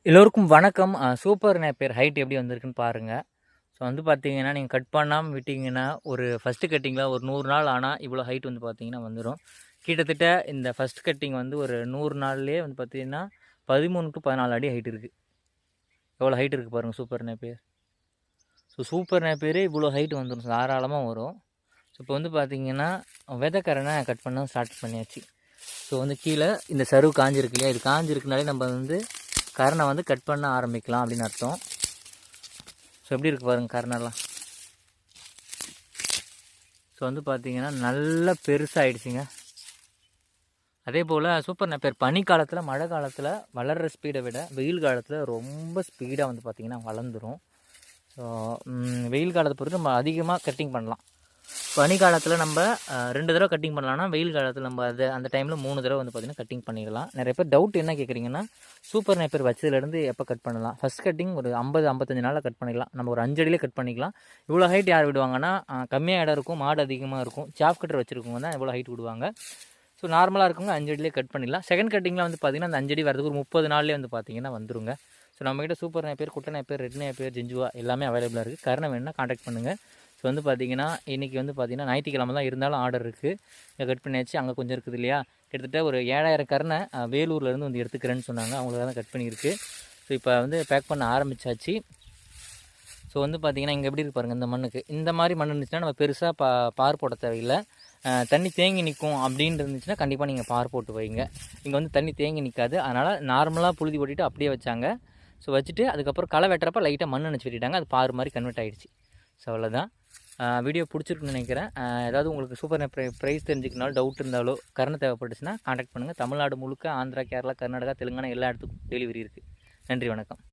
எல்லோருக்கும் வணக்கம். Super Napier height எப்படி வந்திருக்குன்னு பாருங்கள். ஸோ வந்து பார்த்தீங்கன்னா, நீங்கள் கட் பண்ணாமல் விட்டிங்கன்னா ஒரு ஃபஸ்ட்டு கட்டிங்கில் ஒரு 100 நாள் ஆனால் இவ்வளோ ஹைட் வந்து பார்த்தீங்கன்னா வந்துடும். கிட்டத்தட்ட இந்த ஃபஸ்ட் கட்டிங் வந்து ஒரு 100 நாள்லேயே வந்து பார்த்தீங்கன்னா 13 to 14 அடி ஹைட் இருக்குது. எவ்வளோ ஹைட் இருக்குது பாருங்கள் சூப்பர் நேப்பியர். ஸோ சூப்பர் நேப்பியரே இவ்வளோ ஹைட் வந்துடும், தாராளமாக வரும். ஸோ இப்போ வந்து பார்த்தீங்கன்னா விதைக்கரணை கட் பண்ண ஸ்டார்ட் பண்ணியாச்சு. ஸோ வந்து கீழே இந்த சருவு காஞ்சிருக்கு இல்லையா, இது காஞ்சிருக்குனாலே நம்ம வந்து கரணை வந்து கட் பண்ண ஆரம்பிக்கலாம் அப்படின்னு அர்த்தம். ஸோ எப்படி இருக்குது பாருங்கள் கரணெல்லாம். ஸோ வந்து பார்த்தீங்கன்னா நல்லா பெருசாகிடுச்சிங்க. அதே போல் சூப்பர் நேப்பியர் பனிக்காலத்தில் மழை காலத்தில் வளர்கிற ஸ்பீடை விட வெயில் காலத்தில் ரொம்ப ஸ்பீடாக வந்து பார்த்திங்கன்னா வளர்ந்துடும். ஸோ வெயில் காலத்தை பொறுத்து நம்ம அதிகமாக கட்டிங் பண்ணலாம். பனி காலத்தில் நம்ம 2 தடவை கட்டிங் பண்ணலாம்னா, வெயில் காலத்தில் நம்ம அந்த டைமில் 3 தடவை வந்து பார்த்திங்கன்னா கட்டிங் பண்ணிடலாம். நிறைய பேர் டவுட் என்ன கேட்குறீங்கன்னா, சூப்பர் நேப்பியர் வச்சதுலேருந்து எப்போ கட் பண்ணலாம்? ஃபஸ்ட் கட்டிங் ஒரு 50-55 நாளில் கட் பண்ணிக்கலாம். நம்ம ஒரு 5 அடியிலே கட் பண்ணிக்கலாம். இவ்வளோ ஹைட் யார் விடுவாங்கன்னா, கம்மியாக இடம் இருக்கும், மாடு அதிகமாக இருக்கும், சாப் கட்டர் வச்சுருக்கவங்க தான் இவ்வளோ ஹைட் விடுவாங்க. ஸோ நார்மலாக இருக்கவங்க 5 அடியிலே கட் பண்ணிடலாம். செகண்ட் கட்டிங்கில் வந்து பார்த்திங்கன்னா அந்த 5 அடி வரதுக்கு ஒரு 30 நாள்லேயே வந்து பார்த்திங்கன்னா வந்துருங்க. ஸோ நம்மகிட்ட சூப்பர் நேப்பியர், குட்டை நேப்பியர், ரெட் நேப்பியர், ஜிஞ்சுவா எல்லாமே அவைலபிளாக இருக்குது. கரணை வேணுன்னா காண்டாக்ட் பண்ணுங்கள். ஸோ வந்து பார்த்திங்கன்னா இன்றைக்கி வந்து பார்த்திங்கன்னா ஞாயிற்றுக்கிழமை தான், இருந்தாலும் ஆர்டர் இருக்குது. இங்கே கட் பண்ணியாச்சு. அங்கே கொஞ்சம் இருக்குது இல்லையா, கிட்டத்தட்ட ஒரு 7000 கரணை வேலூர்லேருந்து வந்து எடுத்துக்கிறேன்னு சொன்னாங்க. அவங்களுக்கு தான் கட் பண்ணியிருக்கு. ஸோ இப்போ வந்து பேக் பண்ண ஆரம்பித்தாச்சு. ஸோ வந்து பார்த்திங்கன்னா இங்கே எப்படி இருக்கு பாருங்கள், இந்த மண்ணுக்கு இந்த மாதிரி மண் இருந்துச்சுன்னா நம்ம பெருசாக பார் போட தேவையில்லை. தண்ணி தேங்கி நிற்கும் அப்படின்னு இருந்துச்சுன்னா கண்டிப்பாக நீங்கள் பார் போட்டு வைங்க. இங்கே வந்து தண்ணி தேங்கி நிற்காது, அதனால் நார்மலாக புழுதி ஓட்டிட்டு அப்படியே வச்சாங்க. ஸோ வச்சுட்டு அதுக்கப்புறம் களை வெட்டுறப்ப லைட்டாக மண் நினச்சி விட்டுட்டாங்க, அது பார் மாதிரி கன்வெர்ட் ஆகிடுச்சு. ஸோ அவ்வளோதான். வீடியோ பிடிச்சிருக்குன்னு நினைக்கிறேன். ஏதாவது உங்களுக்கு சூப்பர் நேப்பியர் ப்ரைஸ் தெரிஞ்சுக்கனாலும் டவுட் இருந்தாலோ கரணை தேவைப்பட்டுச்சுன்னா காண்டாக்ட் பண்ணுங்கள். தமிழ்நாடு முழுக்க, ஆந்திரா, கேரளா, கர்நாடகா, தெலுங்கானா எல்லா இடத்துக்கும் டெலிவரி இருக்குது. நன்றி, வணக்கம்.